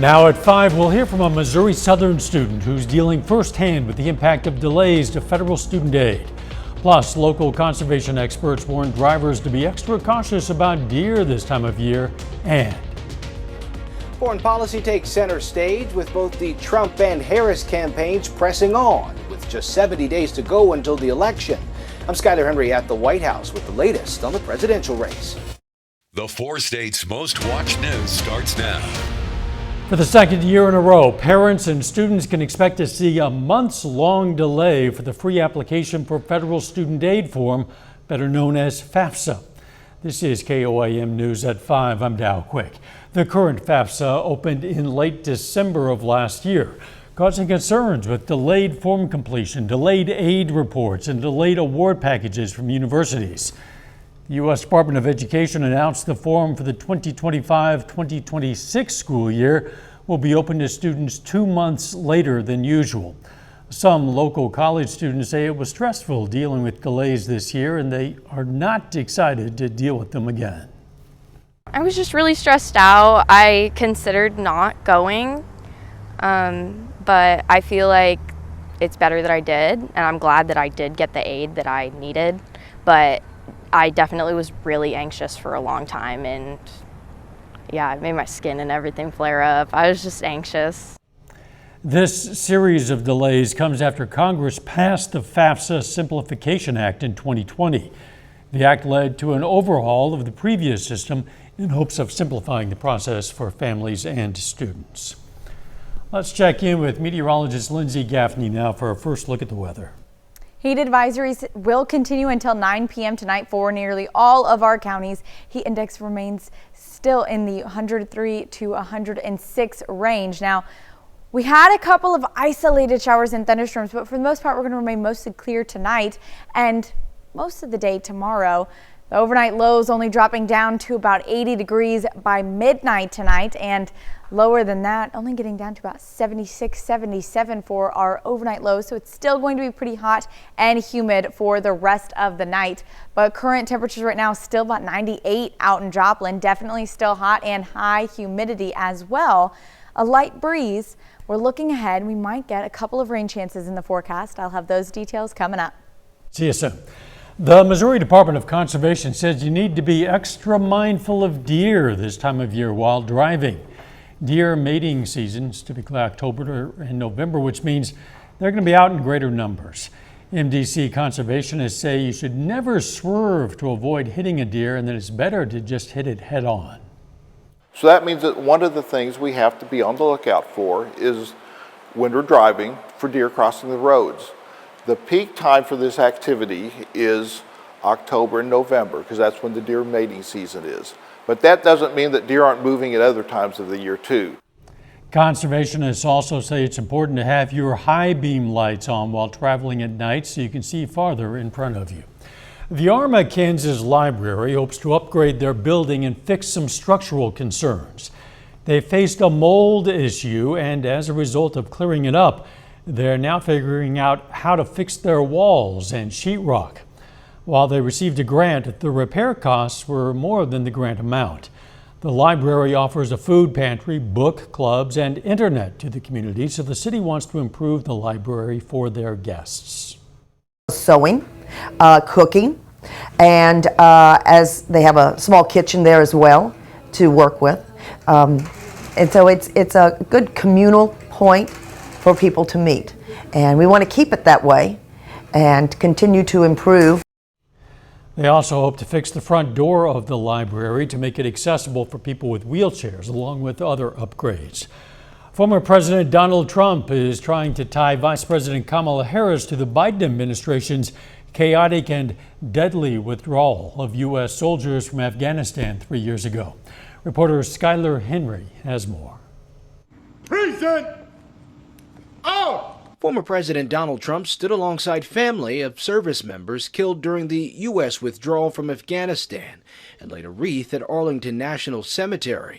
Now at 5, we'll hear from a Missouri Southern student who's dealing firsthand with the impact of delays to federal student aid. Plus, local conservation experts warn drivers to be extra cautious about deer this time of year. And foreign policy takes center stage with both the Trump and Harris campaigns pressing on, with just 70 days to go until the election. I'm Skyler Henry at the White House with the latest on the presidential race. The 4 states' most watched news starts now. for the second year in a row, parents and students can expect to see a months-long delay for the free application for federal student aid form, better known as FAFSA. This is KOIM News at 5. I'm Dow Quick. The current FAFSA opened in late December of last year, causing concerns with delayed form completion, delayed aid reports, and delayed award packages from universities. The U.S. Department of Education announced the form for the 2025-2026 school year will be open to students 2 months later than usual. Some local college students say it was stressful dealing with delays this year, and they are not excited to deal with them again. I was just really stressed out. I considered not going, but I feel like it's better that I did, and I'm glad that I did get the aid that I needed. But I definitely was really anxious for a long time, and yeah, it made my skin and everything flare up. I was just anxious. This series of delays comes after Congress passed the FAFSA Simplification Act in 2020. The act led to an overhaul of the previous system in hopes of simplifying the process for families and students. Let's check in with meteorologist Lindsay Gaffney now for a first look at the weather. Heat advisories will continue until 9 p.m. tonight for nearly all of our counties. Heat index remains still in the 103 to 106 range. Now, we had a couple of isolated showers and thunderstorms, but for the most part, we're going to remain mostly clear tonight and most of the day tomorrow. The overnight lows only dropping down to about 80 degrees by midnight tonight, and lower than that, only getting down to about 76, 77 for our overnight lows. So it's still going to be pretty hot and humid for the rest of the night. But current temperatures right now still about 98 out in Joplin, definitely still hot and high humidity as well. A light breeze. We're looking ahead. We might get a couple of rain chances in the forecast. I'll have those details coming up. See you soon. The Missouri Department of Conservation says you need to be extra mindful of deer this time of year while driving. Deer mating seasons, typically October and November, which means they're going to be out in greater numbers. MDC conservationists say you should never swerve to avoid hitting a deer, and that it's better to just hit it head on. So that means that one of the things we have to be on the lookout for is when we're driving for deer crossing the roads. The peak time for this activity is October and November, because that's when the deer mating season is. But that doesn't mean that deer aren't moving at other times of the year too. Conservationists also say it's important to have your high beam lights on while traveling at night so you can see farther in front of you. The Arma, Kansas Library hopes to upgrade their building and fix some structural concerns. They faced a mold issue, and as a result of clearing it up, they're now figuring out how to fix their walls and sheetrock. While they received a grant, the repair costs were more than the grant amount. The library offers a food pantry, book clubs, and internet to the community, so the city wants to improve the library for their guests. Sewing, cooking, and as they have a small kitchen there as well to work with. And so it's a good communal point for people to meet. And we want to keep it that way and continue to improve. They also hope to fix the front door of the library to make it accessible for people with wheelchairs, along with other upgrades. Former President Donald Trump is trying to tie Vice President Kamala Harris to the Biden administration's chaotic and deadly withdrawal of U.S. soldiers from Afghanistan 3 years ago. Reporter Skyler Henry has more. Present! Out! Former President Donald Trump stood alongside family of service members killed during the U.S. withdrawal from Afghanistan and laid a wreath at Arlington National Cemetery.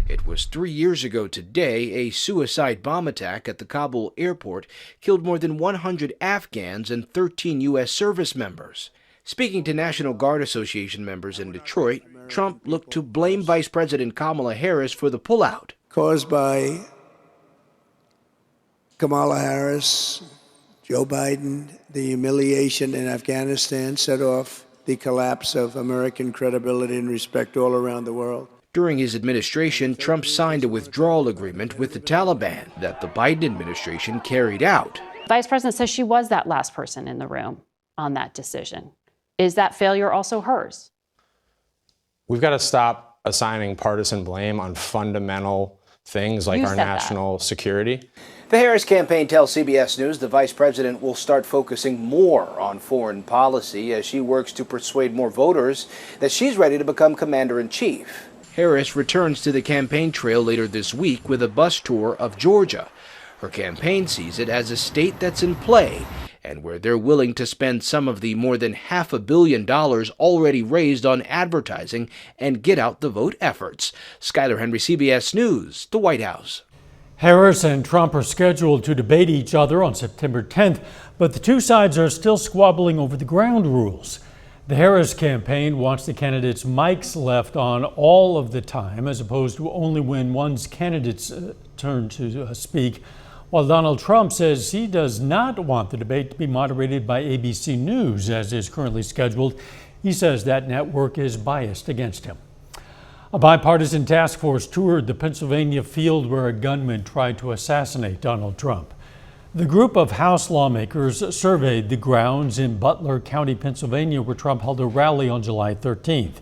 It was 3 years ago today a suicide bomb attack at the Kabul airport killed more than 100 Afghans and 13 U.S. service members. Speaking to National Guard Association members in Detroit, Trump looked to blame Vice President Kamala Harris for the pullout. caused by Kamala Harris, Joe Biden. The humiliation in Afghanistan set off the collapse of American credibility and respect all around the world. During his administration, Trump signed a withdrawal agreement with the Taliban that the Biden administration carried out. The Vice President says she was that last person in the room on that decision. Is that failure also hers? We've got to stop assigning partisan blame on fundamental things like our national security. The Harris campaign tells CBS News the vice president will start focusing more on foreign policy as she works to persuade more voters that she's ready to become commander-in-chief. Harris returns to the campaign trail later this week with a bus tour of Georgia. Her campaign sees it as a state that's in play and where they're willing to spend some of the more than $500 million already raised on advertising and get out the vote efforts. Skyler Henry, CBS News, the White House. Harris and Trump are scheduled to debate each other on September 10th, but the two sides are still squabbling over the ground rules. The Harris campaign wants the candidates' mics left on all of the time, as opposed to only when one's candidate's turn to speak, while Donald Trump says he does not want the debate to be moderated by ABC News, as is currently scheduled. He says that network is biased against him. A bipartisan task force toured the Pennsylvania field where a gunman tried to assassinate Donald Trump. The group of House lawmakers surveyed the grounds in Butler County, Pennsylvania, where Trump held a rally on July 13th.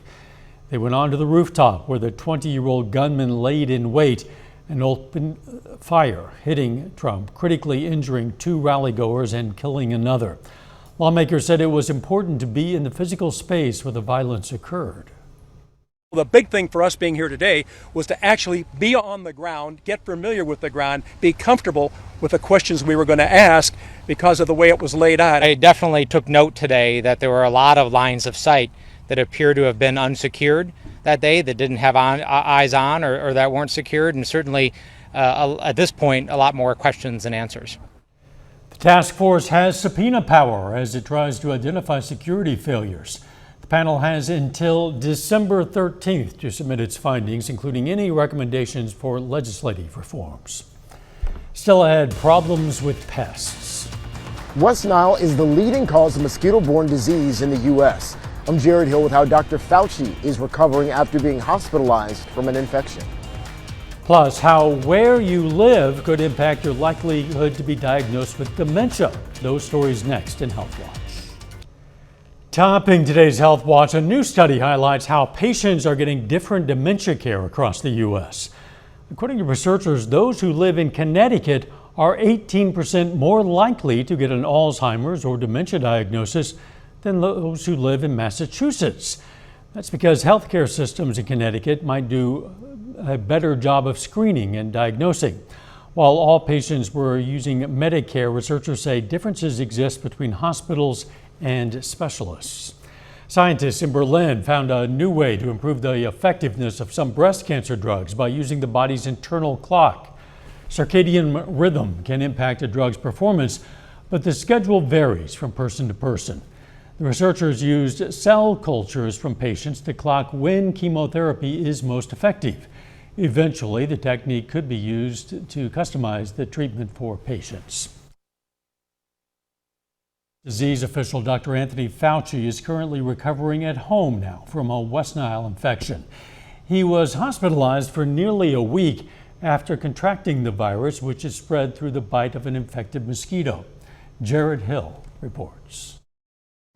They went on to the rooftop where the 20-year-old gunman laid in wait and opened fire, hitting Trump, critically injuring two rallygoers and killing another. Lawmakers said it was important to be in the physical space where the violence occurred. The big thing for us being here today was to actually be on the ground, get familiar with the ground, be comfortable with the questions we were going to ask because of the way it was laid out. I definitely took note today that there were a lot of lines of sight that appear to have been unsecured that day, that didn't have eyes on or that weren't secured, and certainly at this point a lot more questions than answers. The task force has subpoena power as it tries to identify security failures. The panel has until December 13th to submit its findings, including any recommendations for legislative reforms. Still ahead, problems with pests. West Nile is the leading cause of mosquito-borne disease in the U.S. I'm Jared Hill with how Dr. Fauci is recovering after being hospitalized from an infection. Plus, how where you live could impact your likelihood to be diagnosed with dementia. Those stories next in Health Watch. Topping today's Health Watch, a new study highlights how patients are getting different dementia care across the U.S. According to researchers, those who live in Connecticut are 18% more likely to get an Alzheimer's or dementia diagnosis than those who live in Massachusetts. That's because healthcare systems in Connecticut might do a better job of screening and diagnosing. While all patients were using Medicare, researchers say differences exist between hospitals and specialists. Scientists in Berlin found a new way to improve the effectiveness of some breast cancer drugs by using the body's internal clock. Circadian rhythm can impact a drug's performance, but the schedule varies from person to person. The researchers used cell cultures from patients to clock when chemotherapy is most effective. Eventually, the technique could be used to customize the treatment for patients. Disease official Dr. Anthony Fauci is currently recovering at home now from a West Nile infection. He was hospitalized for nearly a week after contracting the virus, which is spread through the bite of an infected mosquito. Jared Hill reports.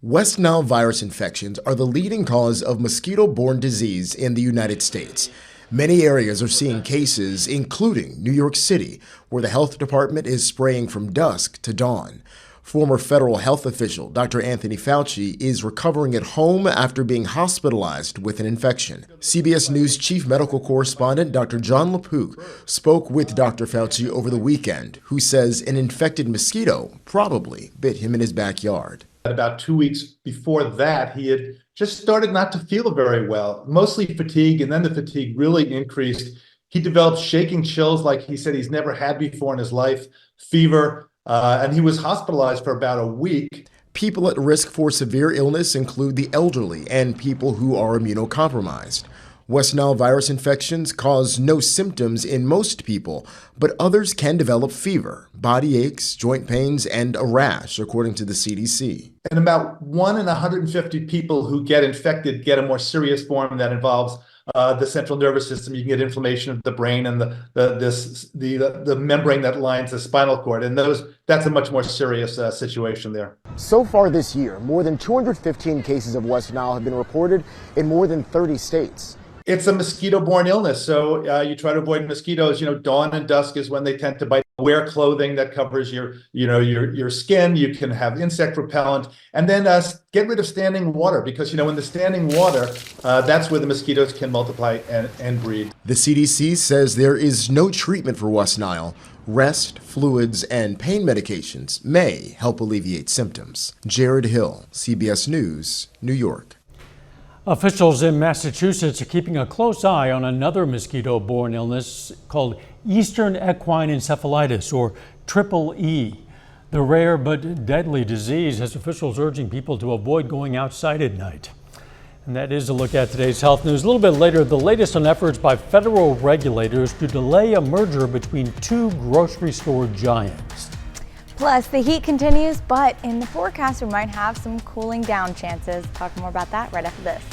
West Nile virus infections are the leading cause of mosquito-borne disease in the United States. Many areas are seeing cases, including New York City, where the health department is spraying from dusk to dawn. Former federal health official Dr. Anthony Fauci is recovering at home after being hospitalized with an infection. CBS News chief medical correspondent Dr. John LaPook spoke with Dr. Fauci over the weekend, who says an infected mosquito probably bit him in his backyard. About 2 weeks before that, he had just started not to feel very well, mostly fatigue, and then the fatigue really increased. He developed shaking chills like he said he's never had before in his life, fever, and he was hospitalized for about a week. People at risk for severe illness include the elderly and people who are immunocompromised. West Nile virus infections cause no symptoms in most people, but others can develop fever, body aches, joint pains, and a rash, according to the CDC. And about 1 in 150 people who get infected get a more serious form that involves the central nervous system. You can get inflammation of the brain and the membrane that lines the spinal cord, and that's a much more serious situation there. So far this year, more than 215 cases of West Nile have been reported in more than 30 states. It's a mosquito-borne illness, so you try to avoid mosquitoes. Dawn and dusk is when they tend to bite. Wear clothing that covers your skin. You can have insect repellent, and then get rid of standing water, because in the standing water, that's where the mosquitoes can multiply and breed. The CDC says there is no treatment for West Nile. Rest, fluids, and pain medications may help alleviate symptoms. Jared Hill, CBS News, New York. Officials in Massachusetts are keeping a close eye on another mosquito-borne illness called Eastern equine encephalitis, or triple E. The rare but deadly disease has officials urging people to avoid going outside at night. And that is a look at today's health news. A little bit later, the latest on efforts by federal regulators to delay a merger between two grocery store giants. Plus, the heat continues, but in the forecast, we might have some cooling down chances. Talk more about that right after this.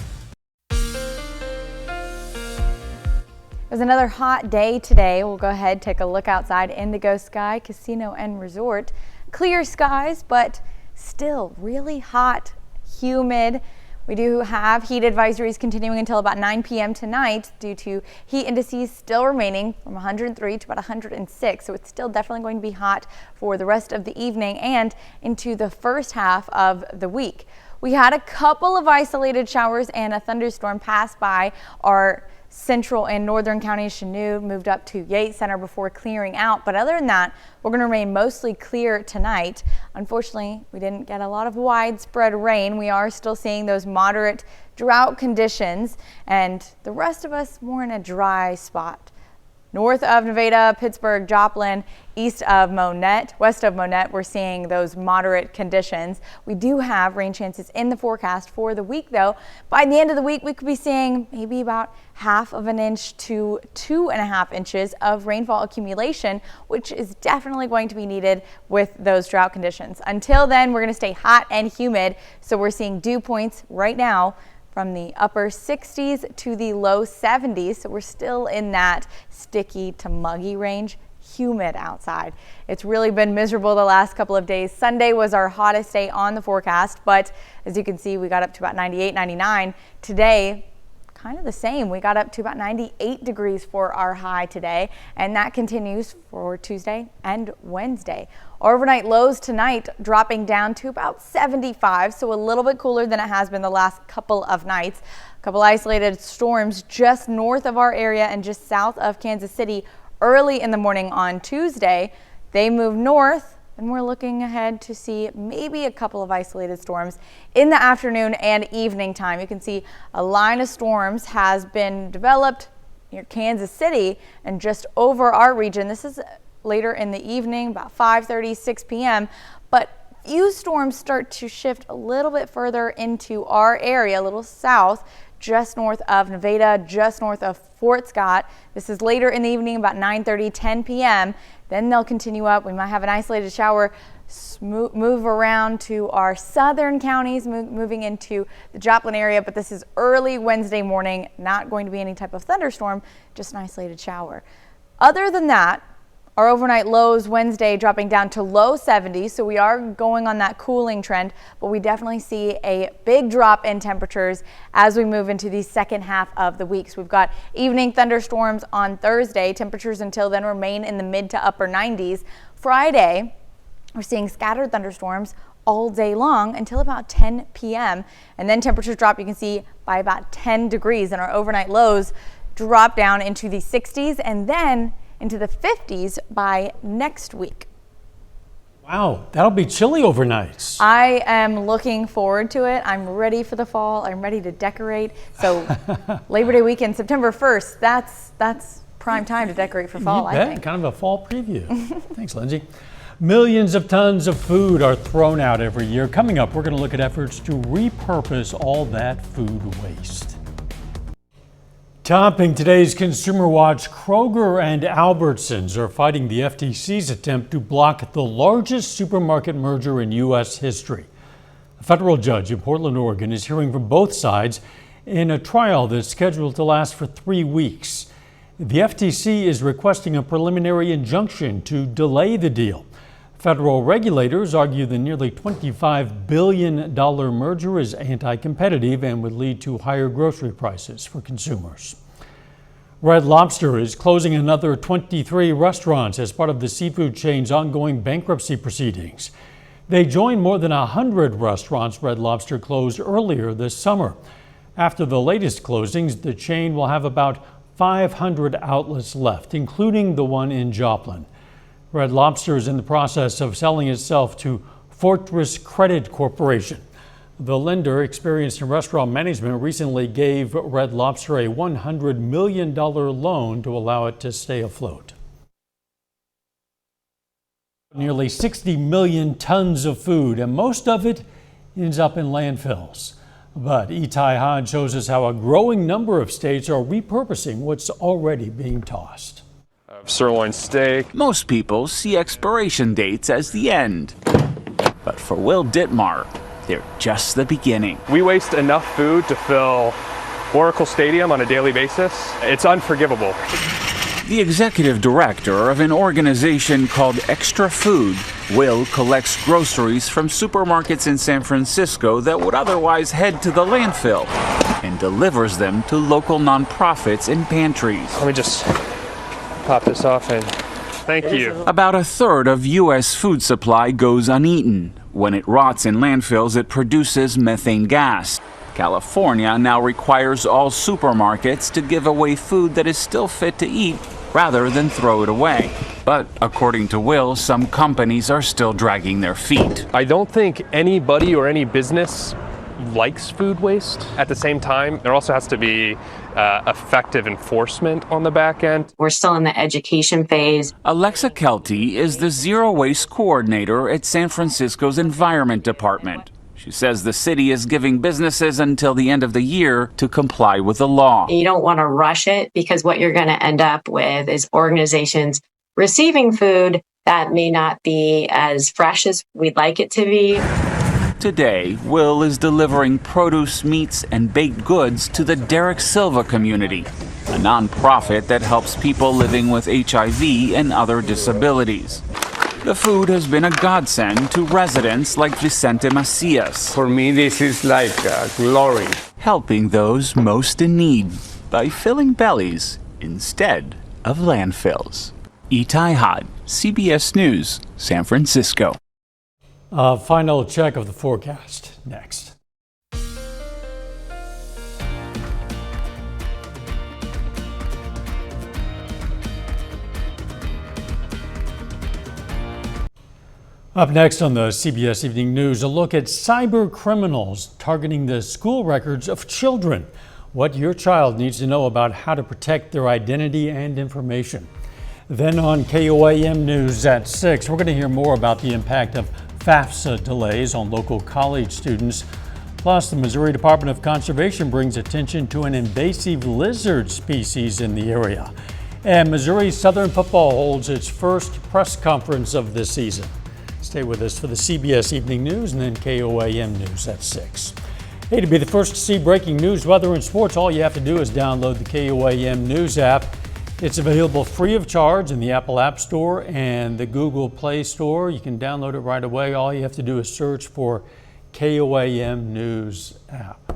It was another hot day today. We'll go ahead, take a look outside. Indigo Sky Casino and Resort. Clear skies, but still really hot, humid. We do have heat advisories continuing until about 9 p.m. tonight due to heat indices still remaining from 103 to about 106. So it's still definitely going to be hot for the rest of the evening and into the first half of the week. We had a couple of isolated showers and a thunderstorm pass by our central and northern counties. Chanute moved up to Yates Center before clearing out. But other than that, we're going to remain mostly clear tonight. Unfortunately, we didn't get a lot of widespread rain. We are still seeing those moderate drought conditions, and the rest of us more in a dry spot. North of Nevada, Pittsburgh, Joplin, east of Monette, west of Monette, we're seeing those moderate conditions. We do have rain chances in the forecast for the week, though. By the end of the week, we could be seeing maybe about 1/2 inch to 2.5 inches of rainfall accumulation, which is definitely going to be needed with those drought conditions. Until then, we're going to stay hot and humid, so we're seeing dew points right now from the upper 60s to the low 70s. So we're still in that sticky to muggy range, humid outside. It's really been miserable the last couple of days. Sunday was our hottest day on the forecast, but as you can see, we got up to about 98, 99. Today, kind of the same. We got up to about 98 degrees for our high today, and that continues for Tuesday and Wednesday. Overnight lows tonight dropping down to about 75, so a little bit cooler than it has been the last couple of nights. A couple isolated storms just north of our area and just south of Kansas City early in the morning on Tuesday. They moved north, and we're looking ahead to see maybe a couple of isolated storms in the afternoon and evening time. You can see a line of storms has been developed near Kansas City and just over our region. This is later in the evening, about 5:30, 6 p.m. But few storms start to shift a little bit further into our area, a little south, just north of Nevada, just north of Fort Scott. This is later in the evening, about 9:30, 10 p.m. Then they'll continue up. We might have an isolated shower move around to our southern counties, moving into the Joplin area. But this is early Wednesday morning, not going to be any type of thunderstorm, just an isolated shower. Other than that, our overnight lows Wednesday dropping down to low 70s, so we are going on that cooling trend, but we definitely see a big drop in temperatures as we move into the second half of the week. So we've got evening thunderstorms on Thursday. Temperatures until then remain in the mid to upper 90s. Friday, we're seeing scattered thunderstorms all day long until about 10 p.m. And then temperatures drop, you can see, by about 10 degrees, and our overnight lows drop down into the 60s and then into the 50s by next week. Wow, that'll be chilly overnight. I am looking forward to it. I'm ready for the fall. I'm ready to decorate. So Labor Day weekend, September 1st, that's prime time to decorate for fall, I think. Kind of a fall preview. Thanks, Lindsay. Millions of tons of food are thrown out every year. Coming up, we're going to look at efforts to repurpose all that food waste. Topping today's Consumer Watch, Kroger and Albertsons are fighting the FTC's attempt to block the largest supermarket merger in U.S. history. A federal judge in Portland, Oregon is hearing from both sides in a trial that's scheduled to last for 3 weeks. The FTC is requesting a preliminary injunction to delay the deal. Federal regulators argue the nearly $25 billion merger is anti-competitive and would lead to higher grocery prices for consumers. Red Lobster is closing another 23 restaurants as part of the seafood chain's ongoing bankruptcy proceedings. They join more than 100 restaurants Red Lobster closed earlier this summer. After the latest closings, the chain will have about 500 outlets left, including the one in Joplin. Red Lobster is in the process of selling itself to Fortress Credit Corporation. The lender, experienced in restaurant management, recently gave Red Lobster a $100 million loan to allow it to stay afloat. Nearly 60 million tons of food, and most of it ends up in landfills. But Itai Hahn shows us how a growing number of states are repurposing what's already being tossed. Sirloin steak. Most people see expiration dates as the end. But for Will Dittmar, they're just the beginning. We waste enough food to fill Oracle Stadium on a daily basis. It's unforgivable. The executive director of an organization called Extra Food, Will collects groceries from supermarkets in San Francisco that would otherwise head to the landfill and delivers them to local nonprofits and pantries. Let me just pop this off and thank you. About a third of U.S. food supply goes uneaten. When it rots in landfills, it produces methane gas. California now requires all supermarkets to give away food that is still fit to eat rather than throw it away. But according to Will, some companies are still dragging their feet. I don't think anybody or any business likes food waste. At the same time, there also has to be effective enforcement on the back end. We're still in the education phase. Alexa Kelty is the zero waste coordinator at San Francisco's Environment Department. She says the city is giving businesses until the end of the year to comply with the law. You don't want to rush it because what you're going to end up with is organizations receiving food that may not be as fresh as we'd like it to be. Today, Will is delivering produce, meats, and baked goods to the Derek Silva community, a nonprofit that helps people living with HIV and other disabilities. The food has been a godsend to residents like Vicente Macias. For me, this is like glory. Helping those most in need by filling bellies instead of landfills. Itai Hahn, CBS News, San Francisco. Final check of the forecast next. Up next on the CBS Evening News, a look at cyber criminals targeting the school records of children. What your child needs to know about how to protect their identity and information. Then on KOAM News at 6, we're going to hear more about the impact of FAFSA delays on local college students. Plus, the Missouri Department of Conservation brings attention to an invasive lizard species in the area. And Missouri Southern football holds its first press conference of this season. Stay with us for the CBS Evening News and then KOAM News at 6. Hey, to be the first to see breaking news, weather, and sports, all you have to do is download the KOAM News app. It's available free of charge in the Apple App Store and the Google Play Store. You can download it right away. All you have to do is search for KOAM News app.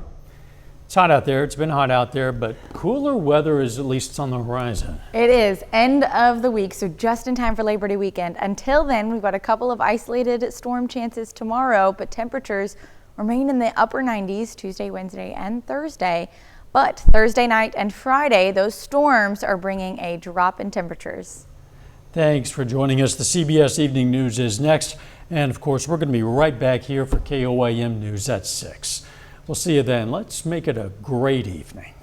It's hot out there. It's been hot out there, but cooler weather is at least on the horizon. It is end of the week, so just in time for Labor Day weekend. Until then, we've got a couple of isolated storm chances tomorrow, but temperatures remain in the upper 90s Tuesday, Wednesday, and Thursday. But Thursday night and Friday, those storms are bringing a drop in temperatures. Thanks for joining us. The CBS Evening News is next. And of course, we're going to be right back here for KOAM News at 6. We'll see you then. Let's make it a great evening.